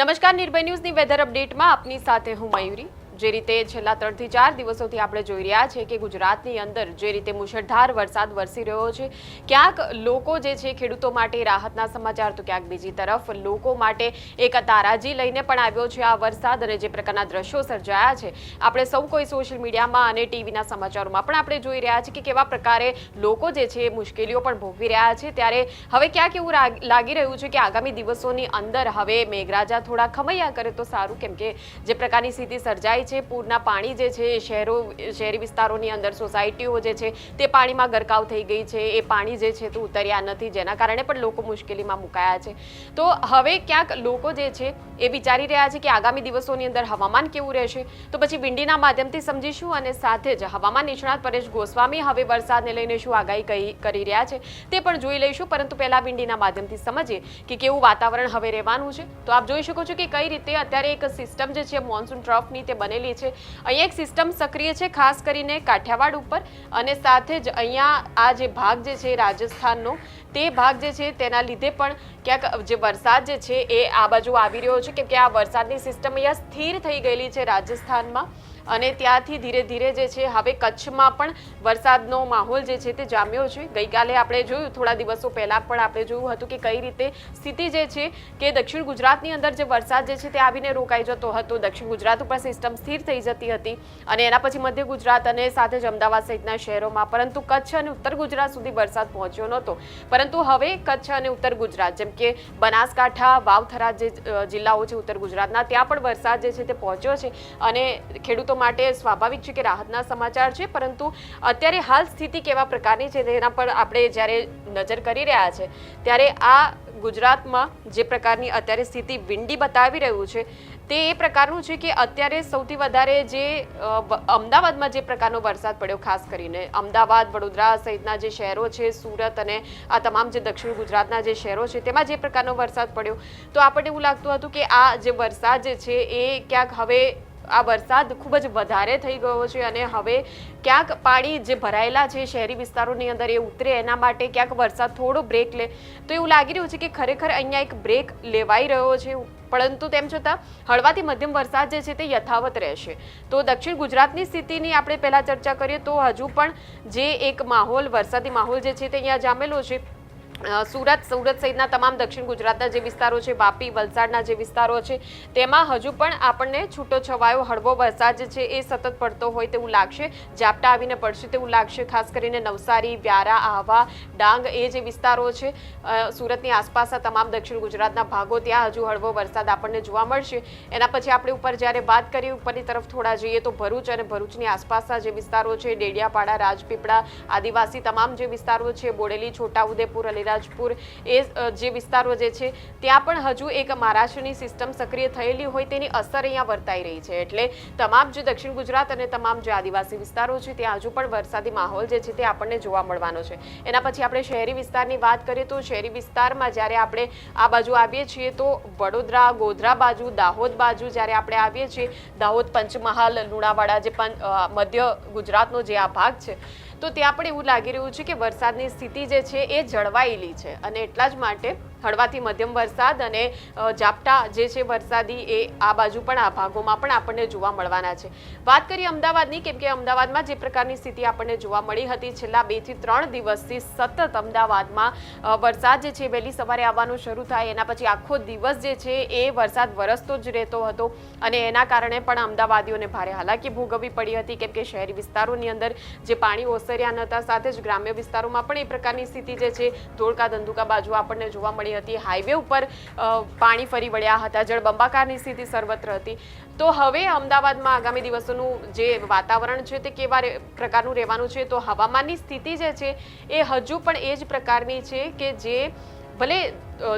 નમસ્કાર, નિર્ભય ન્યૂઝની વેધર અપડેટમાં આપની સાથે હું મયુરી। જે રીતે છેલ્લા 3 થી 4 દિવસોથી આપણે જોઈ રહ્યા છે કે ગુજરાતની અંદર જે રીતે મુશળધાર વરસાદ વરસી રહ્યો છે, ક્યાંક લોકો જે છે ખેડૂતો માટે રાહતના સમાચાર તો ક્યાંક બીજી તરફ લોકો માટે એક તારાજી લઈને પણ આવ્યો છે આ વરસાદ। અને જે પ્રકારના દ્રશ્યો સર્જાયા છે, આપણે સૌ કોઈ સોશિયલ મીડિયામાં અને ટીવીના સમાચારોમાં પણ આપણે જોઈ રહ્યા છે કે કેવા પ્રકારે લોકો જે છે મુશ્કેલીઓ પણ ભોગવી રહ્યા છે। ત્યારે હવે ક્યાંક એવું લાગી રહ્યું છે કે આગામી દિવસોની અંદર હવે મેઘરાજા થોડા ખમૈયા કરે તો સારું, કેમ કે જે પ્રકારની સ્થિતિ સર્જાઈ છે, પૂરના પાણી જે છે શહેરી વિસ્તારોની અંદર સોસાયટીઓ જે છે તે પાણીમાં ગરકાવ થઈ ગઈ છે, એ પાણી જે છે તો ઉતર્યા નથી, જેના કારણે પણ લોકો મુશ્કેલીમાં મુકાયા છે। તો હવે ક્યાંક લોકો જે છે એ વિચારી રહ્યા છે કે આગામી દિવસોની અંદર હવામાન કેવું રહેશે, તો પછી વિંડીના માધ્યમથી સમજીશું અને સાથે જ હવામાન નિષ્ણાત પરેશ ગોસ્વામી હવે વરસાદને લઈને શું આગાહી કરી રહ્યા છે તે પણ જોઈ લઈશું। પરંતુ પહેલા વિંડીના માધ્યમથી સમજીએ કે કેવું વાતાવરણ હવે રહેવાનું છે। તો આપ જોઈ શકો છો કે કઈ રીતે અત્યારે એક સિસ્ટમ જે છે મોન્સૂન ટ્રફની તે બનેલી છે। અહીંયા એક સિસ્ટમ સક્રિય છે, ખાસ કરીને કાઠિયાવાડ ઉપર, અને સાથે જ અહીંયા આ જે ભાગ જે છે રાજસ્થાનનો તે ભાગ જે છે તેના લીધે પણ ક્યાંક જે વરસાદ જે છે એ આ બાજુ આવી રહ્યો છે, કેમ કે આ વરસાદની સિસ્ટમ અહીંયા સ્થિર થઈ ગયેલી છે રાજસ્થાનમાં, અને ત્યાંથી ધીરે ધીરે જે છે હવે કચ્છમાં પણ વરસાદનો માહોલ જે છે તે જામ્યો છે। ગઈકાલે આપણે જોયું, થોડા દિવસો પહેલાં પણ આપણે જોયું હતું કે કઈ રીતે સ્થિતિ જે છે કે દક્ષિણ ગુજરાતની અંદર જે વરસાદ જે છે તે આવીને રોકાઈ જતો હતો, દક્ષિણ ગુજરાત ઉપર સિસ્ટમ સ્થિર થઈ જતી હતી અને એના પછી મધ્ય ગુજરાત અને સાથે જ અમદાવાદ સહિતના શહેરોમાં, પરંતુ કચ્છ અને ઉત્તર ગુજરાત સુધી વરસાદ પહોંચ્યો નહોતો। પરંતુ હવે કચ્છ અને ઉત્તર ગુજરાત, જેમ કે બનાસકાંઠા, વાવથરા જે જિલ્લાઓ છે ઉત્તર ગુજરાતના, ત્યાં પણ વરસાદ જે છે તે પહોંચ્યો છે અને ખેડૂતો માટે સ્વાભાવિક છે કે રાહતના સમાચાર છે। પરંતુ અત્યારે હાલ સ્થિતિ કેવા પ્રકારની છે તેના પર આપણે જ્યારે નજર કરી રહ્યા છે, ત્યારે આ ગુજરાતમાં જે પ્રકારની અત્યારે સ્થિતિ વિંડી બતાવી રહ્યું છે તે એ પ્રકારનું છે કે અત્યારે સૌથી વધારે જે અમદાવાદમાં જે પ્રકારનો વરસાદ પડ્યો, ખાસ કરીને અમદાવાદ, વડોદરા સહિતના જે શહેરો છે, સુરત અને આ તમામ જે દક્ષિણ ગુજરાતના જે શહેરો છે તેમાં જે પ્રકારનો વરસાદ પડ્યો, તો આપણને એવું લાગતું હતું કે આ જે વરસાદ જે છે એ ક્યાંક હવે આ વરસાદ ખૂબ જ વધારે થઈ ગયો છે અને હવે ક્યાંક પાણી જે ભરાયેલા છે શહેરી વિસ્તારોની અંદર એ ઉતરે, એના માટે ક્યાંક વરસાદ થોડો બ્રેક લે, તો એવું લાગી રહ્યું છે કે ખરેખર અહીંયા એક બ્રેક લેવાઈ રહ્યો છે। પરંતુ તેમ છતાં હળવાથી મધ્યમ વરસાદ જે છે તે યથાવત રહેશે। તો દક્ષિણ ગુજરાતની સ્થિતિની આપણે પહેલાં ચર્ચા કરીએ તો હજુ પણ જે એક માહોલ, વરસાદી માહોલ જે છે તે અહીંયા જામેલો છે। સુરત સહિતના તમામ દક્ષિણ ગુજરાતના જે વિસ્તારો છે, વાપી, વલસાડના જે વિસ્તારો છે, તેમાં હજુ પણ આપણને છૂટો છવાયો હળવો વરસાદ જે છે એ સતત પડતો હોય તેવું લાગશે, ઝાપટા આવીને પડશે તેવું લાગશે। ખાસ કરીને નવસારી, વ્યારા, આહવા, ડાંગ એ જે વિસ્તારો છે, સુરતની આસપાસના તમામ દક્ષિણ ગુજરાતના ભાગો, ત્યાં હજુ હળવો વરસાદ આપણને જોવા મળશે। એના પછી આપણે ઉપર જ્યારે વાત કરીએ, ઉપરની તરફ થોડા જઈએ તો ભરૂચ અને ભરૂચની આસપાસના જે વિસ્તારો છે, ડેડિયાપાડા, રાજપીપળા, આદિવાસી તમામ જે વિસ્તારો છે, બોડેલી, છોટાઉદેપુર, રાજપુર, એ જે વિસ્તારો જે છે ત્યાં પણ હજુ એક મહારાષ્ટ્રની સિસ્ટમ સક્રિય થયેલી હોય તેની અસર અહીંયા વર્તાઈ રહી છે। એટલે તમામ જે દક્ષિણ ગુજરાત અને તમામ જે આદિવાસી વિસ્તારો છે ત્યાં હજુ પણ વરસાદી માહોલ જે છે તે આપણને જોવા મળવાનો છે। એના પછી આપણે શહેરી વિસ્તારની વાત કરીએ તો શહેરી વિસ્તારમાં જ્યારે આપણે આ બાજુ આવીએ છીએ તો વડોદરા, ગોધરા બાજુ, દાહોદ બાજુ જ્યારે આપણે આવીએ છીએ, દાહોદ, પંચમહાલ, લુણાવાડા, જે મધ્ય ગુજરાતનો જે આ ભાગ છે, તો ત્યાં પણ એવું લાગી રહ્યું છે કે વરસાદની સ્થિતિ જે છે એ જળવાયેલી છે અને એટલા જ માટે હળવાથી મધ્યમ વરસાદ અને ઝાપટા જે છે વરસાદી એ આ બાજુ પણ, આ ભાગોમાં પણ આપણને જોવા મળવાના છે। વાત કરીએ અમદાવાદની, કેમ કે અમદાવાદમાં જે પ્રકારની સ્થિતિ આપણને જોવા મળી હતી છેલ્લા 2 થી 3 દિવસથી સતત અમદાવાદમાં વરસાદ જે છે વહેલી સવારે આવવાનું શરૂ થાય, એના પછી આખો દિવસ જે છે એ વરસાદ વરસતો જ રહેતો હતો અને એના કારણે પણ અમદાવાદીઓને ભારે હાલાકી ભોગવવી પડી હતી, કેમ કે શહેરી વિસ્તારોની અંદર જે પાણી ઓસર્યા નહોતા, સાથે જ ગ્રામ્ય વિસ્તારોમાં પણ એ પ્રકારની સ્થિતિ જે છે ધોળકા, ધંધુકા બાજુ આપણને જોવા મળી હતી। હાઈવે ઉપર પાણી ફરી વળ્યા હતા, જળબંબાકારની સ્થિતિ સર્વત્ર હતી। તો હવે અમદાવાદમાં આગામી દિવસોનું જે વાતાવરણ છે તે કેવા પ્રકારનું રહેવાનું છે, તો હવામાનની સ્થિતિ જે છે એ હજુ પણ એ જ પ્રકારની છે કે જે ભલે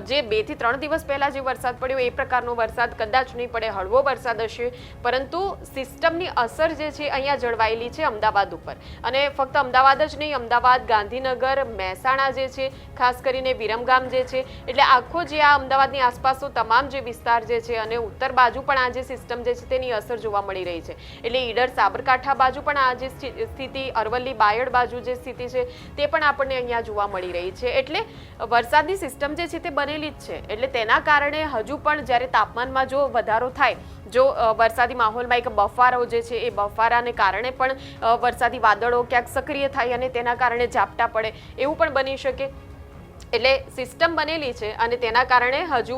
જે 2 થી 3 દિવસ પહેલા જે વરસાદ પડ્યો એ પ્રકારનો વરસાદ કદાચ નહીં પડે, હળવો વરસાદ હશે, પરંતુ સિસ્ટમની અસર જે છે અહીંયા જળવાયેલી છે અમદાવાદ ઉપર। અને ફક્ત અમદાવાદ જ નહીં, અમદાવાદ, ગાંધીનગર, મહેસાણા જે છે, ખાસ કરીને વિરમગામ જે છે, એટલે આખો જે આ અમદાવાદની આસપાસનો તમામ જે વિસ્તાર જે છે અને ઉત્તર બાજુ પણ આ જે સિસ્ટમ જે છે તેની અસર જોવા મળી રહી છે। એટલે ઈડર, સાબરકાંઠા બાજુ પણ આ જે સ્થિતિ, અરવલ્લી, બાયડ બાજુ જે સ્થિતિ છે તે પણ આપણને અહીંયા જોવા મળી રહી છે। એટલે વરસાદની સિસ્ટમ જે છે તે બનેલી જ છે, એટલે તેના કારણે હજુ પણ જ્યારે તાપમાનમાં જો વધારો થાય, જો વરસાદી માહોલમાં એક બફારો જે છે એ બફારાને કારણે પણ વરસાદી વાદળો ક્યાંક સક્રિય થાય અને તેના કારણે ઝાપટા પડે એવું પણ બની શકે. એટલે સિસ્ટમ બનેલી છે અને તેના કારણે હજુ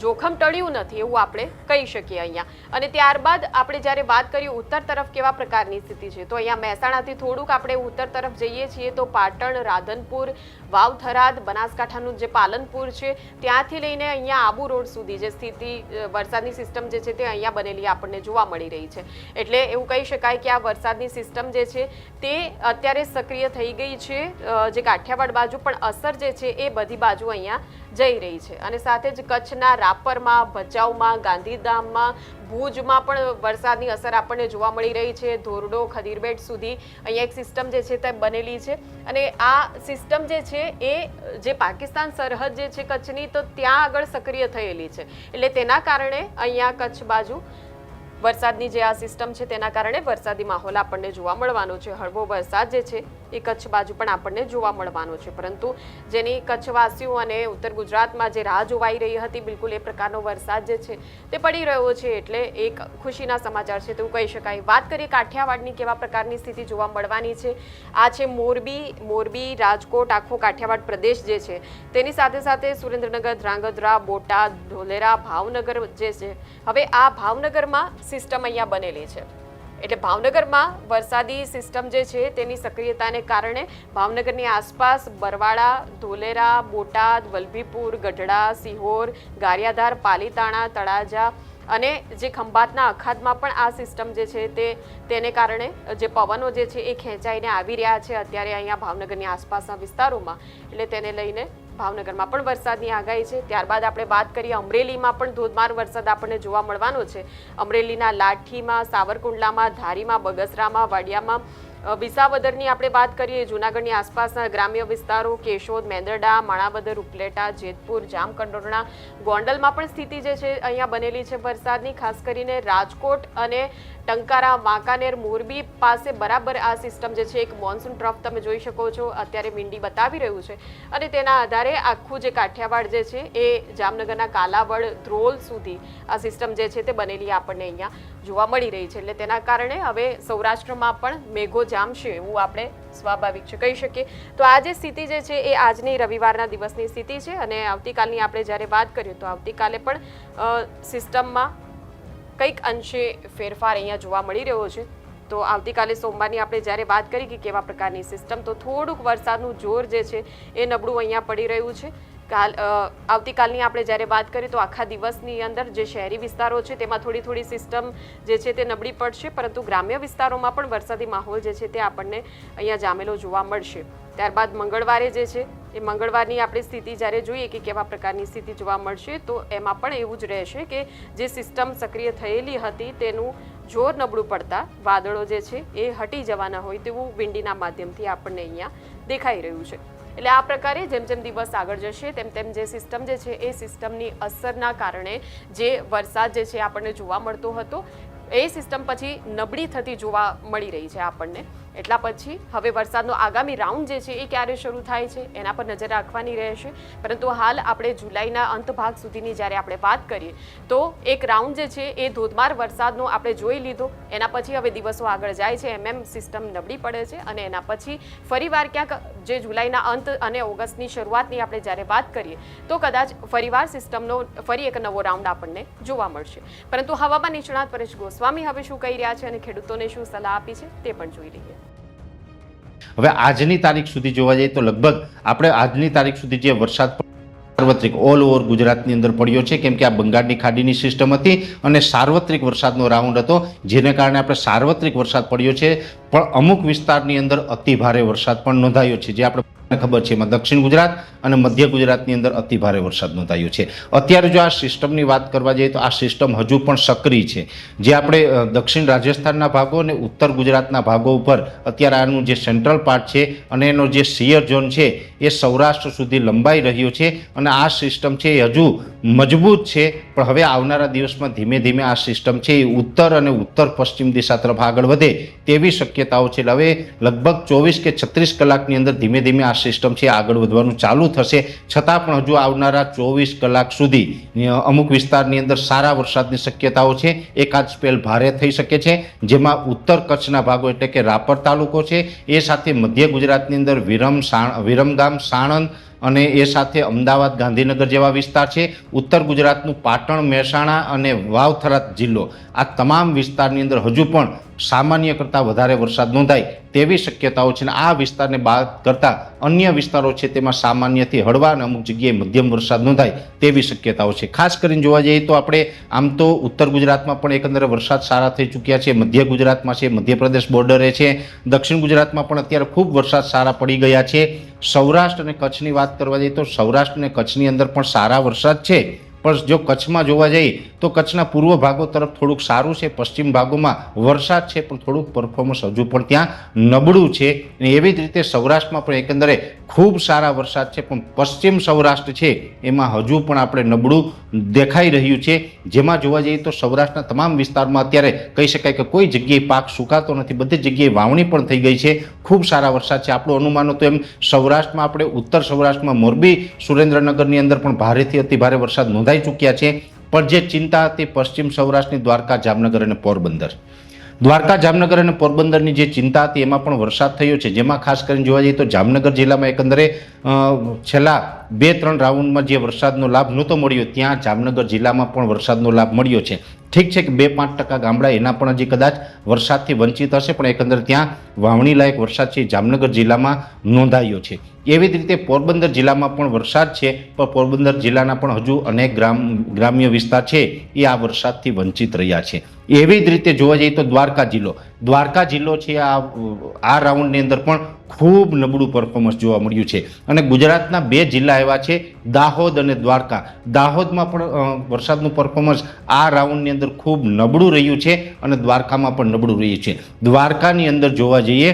જોખમ ટળ્યું નથી એવું આપણે કહી શકીએ અહીંયા. અને ત્યારબાદ આપણે જ્યારે વાત કરીએ ઉત્તર તરફ કેવા પ્રકારની સ્થિતિ છે, તો અહીંયા મહેસાણાથી થોડુંક આપણે ઉત્તર તરફ જઈએ છીએ તો પાટણ, રાધનપુર, વાવ, થરાદ, બનાસકાંઠાનું જે પાલનપુર છે ત્યાંથી લઈને અહીંયા આબુ રોડ સુધી જે સ્થિતિ વરસાદની સિસ્ટમ જે છે તે અહીંયા બનેલી આપણને જોવા મળી રહી છે. એટલે એવું કહી શકાય કે આ વરસાદની સિસ્ટમ જે છે તે અત્યારે સક્રિય થઈ ગઈ છે. જે કાઠિયાવાડ બાજુ પણ અસર જે છે એ બધી બાજુ અહીંયા જઈ રહી છે. અને સાથે જ કચ્છના રાપરમાં, ભચાઉમાં, ગાંધીધામમાં, ભુજમાં પણ વરસાદની અસર આપણને જોવા મળી રહી છે. ધોરડો, ખદીરબેટ સુધી અહીંયા એક સિસ્ટમ જે છે તે બનેલી છે. અને આ સિસ્ટમ જે છે એ જે પાકિસ્તાન સરહદ જે છે કચ્છની, તો ત્યાં આગળ સક્રિય થયેલી છે. એટલે તેના કારણે અહીંયા કચ્છ બાજુ વરસાદની જે આ સિસ્ટમ છે તેના કારણે વરસાદી માહોલ આપણને જોવા મળવાનો છે. હળવો વરસાદ જે છે એ કચ્છ બાજુ પણ આપણને જોવા મળવાનો છે. પરંતુ જેની કચ્છવાસીઓ અને ઉત્તર ગુજરાતમાં જે રાહ જોવાઈ રહી હતી, બિલકુલ એ પ્રકારનો વરસાદ જે છે તે પડી રહ્યો છે. એટલે એક ખુશીના સમાચાર છે તેવું કહી શકાય. વાત કરીએ કાઠિયાવાડની કેવા પ્રકારની સ્થિતિ જોવા મળવાની છે. આ છે મોરબી, રાજકોટ, આખો કાઠિયાવાડ પ્રદેશ જે છે તેની સાથે સાથે સુરેન્દ્રનગર, ધ્રાંગધ્રા, બોટાદ, ઢોલેરા, ભાવનગર જે છે. હવે આ ભાવનગરમાં સિસ્ટમ અહીંયા બનેલી છે. એટલે ભાવનગરમાં વરસાદી સિસ્ટમ જે છે તેની સક્રિયતાને કારણે ભાવનગરની આસપાસ બરવાડા, ધોલેરા, બોટાદ, વલભીપુર, ગઢડા, સિહોર, ગારિયાધાર, પાલીતાણા, તળાજા અને જે ખંભાતના અખાતમાં પણ આ સિસ્ટમ જે છે તેને કારણે જે પવનો જે છે એ ખેંચાઈને આવી રહ્યા છે અત્યારે અહીંયા ભાવનગરની આસપાસના વિસ્તારોમાં. એટલે તેને લઈને ભાવનગરમાં પણ વરસાદની આગાહી છે. ત્યારબાદ આપણે વાત કરીએ અમરેલીમાં પણ ધોધમાર વરસાદ આપણને જોવા મળવાનો છે. અમરેલીના લાઠીમાં, સાવરકુંડલામાં, ધારીમાં, બગસરામાં, વાડિયામાં, વિસાવદરની આપણે વાત કરીએ, જૂનાગઢની આસપાસના ગ્રામ્ય વિસ્તારો, કેશોદ, મેંદરડા, માણાવદર, ઉપલેટા, જેતપુર, જામકંડોરણા, ગોંડલમાં પણ સ્થિતિ જે છે અહીંયા બનેલી છે વરસાદની. ખાસ કરીને રાજકોટ અને ટંકારા, વાંકાનેર, મોરબી પાસે બરાબર આ સિસ્ટમ જે છે એક મોન્સૂન ટ્રફ તમે જોઈ શકો છો અત્યારે મીંડી બતાવી રહ્યું છે. અને તેના આધારે આખું જે કાઠિયાવાડ જે છે એ જામનગરના કાલાવડ, ધ્રોલ સુધી આ સિસ્ટમ જે છે તે બનેલી આપણને અહીંયા જોવા મળી રહી છે. એટલે તેના કારણે હવે સૌરાષ્ટ્રમાં પણ મેઘો જામશે એવું આપણે સ્વાભાવિક છે કહી શકીએ. તો આ જે સ્થિતિ જે છે એ આજની રવિવારના દિવસની સ્થિતિ છે. અને આવતીકાલની આપણે જ્યારે વાત કરીએ તો આવતીકાલે પણ સિસ્ટમમાં કંઈક અંશે ફેરફાર અહીંયા જોવા મળી રહ્યો છે. તો આવતીકાલે સોમવારની આપણે જ્યારે વાત કરી કે કેવા પ્રકારની સિસ્ટમ, તો થોડુંક વરસાદનું જોર જે છે એ નબળું અહીંયા પડી રહ્યું છે. આવતીકાલની આપણે જ્યારે વાત કરીએ તો આખા દિવસની અંદર જે શહેરી વિસ્તારો છે તેમાં થોડી સિસ્ટમ જે છે તે નબળી પડશે, પરંતુ ગ્રામ્ય વિસ્તારોમાં પણ વરસાદી માહોલ જે છે તે આપણને અહીંયા જામેલો જોવા મળશે. ત્યારબાદ મંગળવારે જે છે એ મંગળવારની આપણી સ્થિતિ જ્યારે જોઈએ કે કેવા પ્રકારની સ્થિતિ જોવા મળશે, તો એમાં પણ એવું જ રહેશે કે જે સિસ્ટમ સક્રિય થયેલી હતી તેનું જોર નબળું પડતા વાદળો જે છે એ હટી જવાના હોય તેવું વિંડીના માધ્યમથી આપણને અહીંયા દેખાઈ રહ્યું છે. એટલે આ પ્રકારે જેમ જેમ દિવસ આગળ જશે તેમ જે સિસ્ટમ જે છે એ સિસ્ટમની અસરના કારણે જે વરસાદ જે છે આપણને જોવા મળતો હતો એ સિસ્ટમ પછી નબળી થતી જોવા મળી રહી છે આપણને. એટલા પછી હવે વરસાદનો આગામી રાઉન્ડ જે છે એ ક્યારે શરૂ થાય છે એના પર નજર રાખવાની રહેશે. પરંતુ હાલ આપણે જુલાઈના અંત ભાગ સુધીની જ્યારે આપણે વાત કરીએ તો એક રાઉન્ડ જે છે એ ધોધમાર વરસાદનો આપણે જોઈ લીધો. એના પછી હવે દિવસો આગળ જાય છે એમ સિસ્ટમ નબળી પડે છે અને એના પછી ફરીવાર ક્યાંક જે જુલાઈના અંત અને ઓગસ્ટની શરૂઆતની આપણે જ્યારે વાત કરીએ તો કદાચ ફરીવાર સિસ્ટમનો ફરી એક નવો રાઉન્ડ આપણને જોવા મળશે. પરંતુ હવામાન નિષ્ણાત પરેશ ગોસ્વામી હવે શું કહી રહ્યા છે અને ખેડૂતોને શું સલાહ આપી છે તે પણ જોઈ લઈએ. હવે આજની તારીખ સુધી જોવા જઈએ તો લગભગ આપણે આજની તારીખ સુધી જે વરસાદ સાર્વત્રિક ઓલ ઓવર ગુજરાતની અંદર પડ્યો છે, કેમ કે આ બંગાળની ખાડીની સિસ્ટમ હતી અને સાર્વત્રિક વરસાદનો રાઉન્ડ હતો, જેને કારણે આપણે સાર્વત્રિક વરસાદ પડ્યો છે. પણ અમુક વિસ્તારની અંદર અતિ ભારે વરસાદ પણ નોંધાયો છે, જે આપણે ખબર છે એમાં દક્ષિણ ગુજરાત અને મધ્ય ગુજરાતની અંદર અતિ ભારે વરસાદ નોંધાયો છે. અત્યારે જો આ સિસ્ટમની વાત કરવા જઈએ તો આ સિસ્ટમ હજુ પણ સક્રિય છે. જે આપણે દક્ષિણ રાજસ્થાનના ભાગો અને ઉત્તર ગુજરાતના ભાગો ઉપર અત્યારે આનું જે સેન્ટ્રલ પાર્ટ છે અને એનો જે સિયર ઝોન છે એ સૌરાષ્ટ્ર સુધી લંબાઈ રહ્યો છે. અને આ સિસ્ટમ છે એ હજુ મજબૂત છે, પણ હવે આવનારા દિવસમાં ધીમે ધીમે આ સિસ્ટમ છે એ ઉત્તર અને ઉત્તર પશ્ચિમ દિશા તરફ આગળ વધે તેવી શક્યતાઓ છે. એટલે હવે લગભગ 24 કે 36 કલાકની અંદર ધીમે ધીમે આ સિસ્ટમ છે આગળ વધવાનું ચાલુ થશે. છતાં પણ હજુ આવનારા 24 કલાક સુધી અમુક વિસ્તારની અંદર સારા વરસાદની શક્યતાઓ છે. એકાદ સ્પેલ ભારે થઈ શકે છે, જેમાં ઉત્તર કચ્છના ભાગો એટલે કે રાપર તાલુકો છે, એ સાથે મધ્ય ગુજરાતની અંદર વિરમગામ, સાણંદ અને એ સાથે અમદાવાદ, ગાંધીનગર જેવા વિસ્તાર છે. ઉત્તર ગુજરાતનું પાટણ, મહેસાણા અને વાવ-થરાદ જિલ્લો, આ તમામ વિસ્તારની અંદર હજુ પણ સામાન્ય કરતાં વધારે વરસાદ નોંધાય તેવી શક્યતાઓ છે. આ વિસ્તારને બાદ કરતાં અન્ય વિસ્તારો છે તેમાં સામાન્યથી હળવા અને અમુક જગ્યાએ મધ્યમ વરસાદ નોંધાય તેવી શક્યતાઓ છે. ખાસ કરીને જોવા જઈએ તો આપણે આમ તો ઉત્તર ગુજરાતમાં પણ એકંદરે વરસાદ સારા થઈ ચૂક્યા છે, મધ્ય ગુજરાતમાં છે, મધ્યપ્રદેશ બોર્ડરે છે, દક્ષિણ ગુજરાતમાં પણ અત્યારે ખૂબ વરસાદ સારા પડી ગયા છે. સૌરાષ્ટ્ર અને કચ્છની વાત કરવા જઈએ તો સૌરાષ્ટ્ર અને કચ્છની અંદર પણ સારા વરસાદ છે, પણ જો કચ્છમાં જોવા જઈએ તો કચ્છના પૂર્વ ભાગો તરફ થોડુંક સારું છે, પશ્ચિમ ભાગોમાં વરસાદ છે પણ થોડુંક પરફોર્મન્સ હજુ પણ ત્યાં નબળું છે. અને એવી જ રીતે સૌરાષ્ટ્રમાં પણ એકંદરે ખૂબ સારા વરસાદ છે, પણ પશ્ચિમ સૌરાષ્ટ્ર છે એમાં હજુ પણ આપણે નબળું દેખાઈ રહ્યું છે. જેમાં જોવા જઈએ તો સૌરાષ્ટ્રના તમામ વિસ્તારમાં અત્યારે કહી શકાય કે કોઈ જગ્યાએ પાક સુકાતો નથી, બધી જગ્યાએ વાવણી પણ થઈ ગઈ છે. ખૂબ સારા વરસાદ છે. આપણું અનુમાન તો એમ સૌરાષ્ટ્રમાં આપણે ઉત્તર સૌરાષ્ટ્રમાં મોરબી, સુરેન્દ્રનગરની અંદર પણ ભારેથી અતિ ભારે વરસાદ નોંધાઈ ચૂક્યા છે. પણ જે ચિંતા હતી પશ્ચિમ સૌરાષ્ટ્રની દ્વારકા, જામનગર અને પોરબંદર, દ્વારકા, જામનગર અને પોરબંદરની જે ચિંતા હતી એમાં પણ વરસાદ થયો છે. જેમાં ખાસ કરીને જોવા જઈએ તો જામનગર જિલ્લામાં એકંદરે છેલ્લા 2-3 રાઉન્ડમાં જે વરસાદનો લાભ નહોતો મળ્યો, ત્યાં જામનગર જિલ્લામાં પણ વરસાદનો લાભ મળ્યો છે. ઠીક છે કે 2-5% ગામડા એના પણ હજી કદાચ વરસાદથી વંચિત હશે, પણ એકંદર ત્યાં વાવણી લાયક વરસાદ છે જામનગર જિલ્લામાં નોંધાયો છે. એવી જ રીતે પોરબંદર જિલ્લામાં પણ વરસાદ છે, પણ પોરબંદર જિલ્લાના પણ હજુ અનેક ગ્રામ્ય વિસ્તાર છે એ આ વરસાદથી વંચિત રહ્યા છે. એવી જ રીતે જોવા જઈએ તો દ્વારકા જિલ્લો છે આ રાઉન્ડની અંદર પણ ખૂબ નબળું પરફોર્મન્સ જોવા મળ્યું છે. અને ગુજરાતના 2 જિલ્લા એવા છે, દાહોદ અને દ્વારકા. દાહોદમાં પણ વરસાદનું પરફોર્મન્સ આ રાઉન્ડની અંદર ખૂબ નબળું રહ્યું છે અને દ્વારકામાં પણ નબળું રહ્યું છે. દ્વારકાની અંદર જોવા જઈએ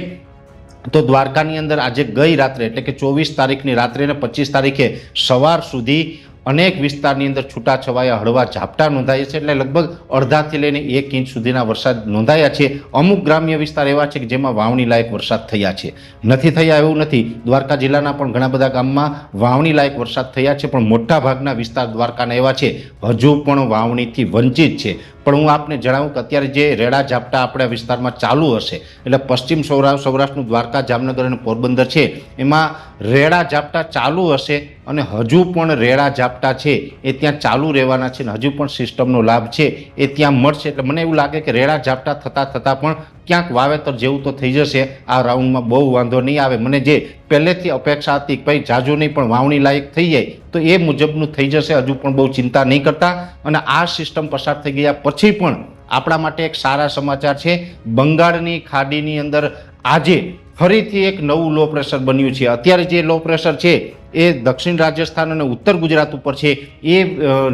તો દ્વારકાની અંદર આજે ગઈ રાત્રે એટલે કે 24 તારીખની રાત્રે અને 25 તારીખે સવાર સુધી અનેક વિસ્તારની અંદર છૂટાછવાયા હળવા ઝાપટા નોંધાયા છે. એટલે લગભગ અડધાથી લઈને 1 ઇંચ સુધીના વરસાદ નોંધાયા છે. અમુક ગ્રામ્ય વિસ્તાર એવા છે કે જેમાં વાવણી લાયક વરસાદ થયા છે. નથી થયા એવું નથી, દ્વારકા જિલ્લાના પણ ઘણા બધા ગામમાં વાવણી લાયક વરસાદ થયા છે, પણ મોટા ભાગના વિસ્તાર દ્વારકાના એવા છે હજુ પણ વાવણીથી વંચિત છે. પણ હું આપને જણાવું કે અત્યારે જે રેડા ઝાપટા આપણા વિસ્તારમાં ચાલુ હશે, એટલે પશ્ચિમ સૌરાષ્ટ્રનું દ્વારકા, જામનગર અને પોરબંદર છે એમાં રેડા ઝાપટા ચાલુ હશે અને હજુ પણ રેડા ઝાપટા છે એ ત્યાં ચાલુ રહેવાના છે અને હજુ પણ સિસ્ટમનો લાભ છે એ ત્યાં મળશે. એટલે મને એવું લાગે કે રેડા ઝાપટા થતાં પણ ક્યાંક વાવેતર જેવું તો થઈ જશે. આ રાઉન્ડમાં બહુ વાંધો નહીં આવે. મને જે પહેલેથી અપેક્ષા હતી કે ભાઈ જાજુ નહીં પણ વાવણી લાયક થઈ જાય તો એ મુજબનું થઈ જશે. હજુ પણ બહુ ચિંતા નહીં કરતા. અને આ સિસ્ટમ પસાર થઈ ગયા પછી પણ આપણા માટે એક સારા સમાચાર છે. બંગાળની ખાડીની અંદર આજે ફરીથી એક નવું લો પ્રેશર બન્યું છે. અત્યારે જે લો પ્રેશર છે એ દક્ષિણ રાજસ્થાન અને ઉત્તર ગુજરાત ઉપર છે. એ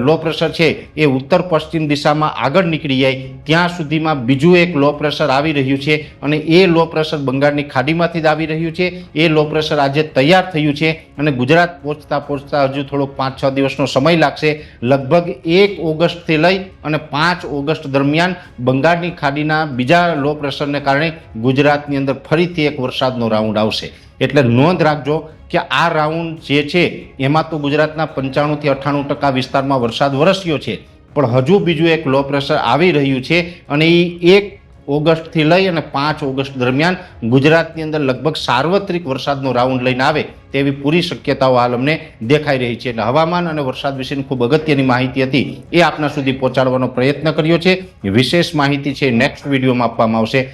લો પ્રેશર છે એ ઉત્તર પશ્ચિમ દિશામાં આગળ નીકળી જાય ત્યાં સુધીમાં બીજું એક લો પ્રેશર આવી રહ્યું છે અને એ લો પ્રેશર બંગાળની ખાડીમાંથી જ આવી રહ્યું છે. એ લો પ્રેશર આજે તૈયાર થયું છે અને ગુજરાત પહોંચતા હજુ થોડોક 5-6 દિવસનો સમય લાગશે. લગભગ 1 ઓગસ્ટથી લઈ અને 5 ઓગસ્ટ દરમિયાન બંગાળની ખાડીના બીજા લો પ્રેશરને કારણે ગુજરાતની અંદર ફરીથી એક વરસાદનો રાઉન્ડ આવશે. એટલે નોંધ રાખજો કે આ રાઉન્ડ જે છે એમાં તો ગુજરાતના 95 થી 98% વિસ્તારમાં વરસાદ વરસ્યો છે, પણ હજુ બીજું એક લો પ્રેશર આવી રહ્યું છે અને એ 1 ઓગસ્ટથી લઈ અને 5 ઓગસ્ટ દરમિયાન ગુજરાતની અંદર લગભગ સાર્વત્રિક વરસાદનો રાઉન્ડ લઈને આવે તેવી પૂરી શક્યતાઓ હાલ અમને દેખાઈ રહી છે. એટલે હવામાન અને વરસાદ વિશેની ખૂબ અગત્યની માહિતી હતી એ આપના સુધી પહોંચાડવાનો પ્રયત્ન કર્યો છે. વિશેષ માહિતી છે નેક્સ્ટ વિડીયોમાં આપવામાં આવશે.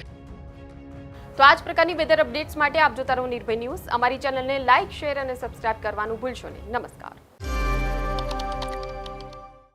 તો આ જ પ્રકારની વેધર અપડેટ્સ માટે આપ જોતા રહો નિર્ભય ન્યૂઝ. અમારી ચેનલને લાઇક, શેર અને સબસ્ક્રાઇબ કરવાનું ભૂલશો નહીં. નમસ્કાર.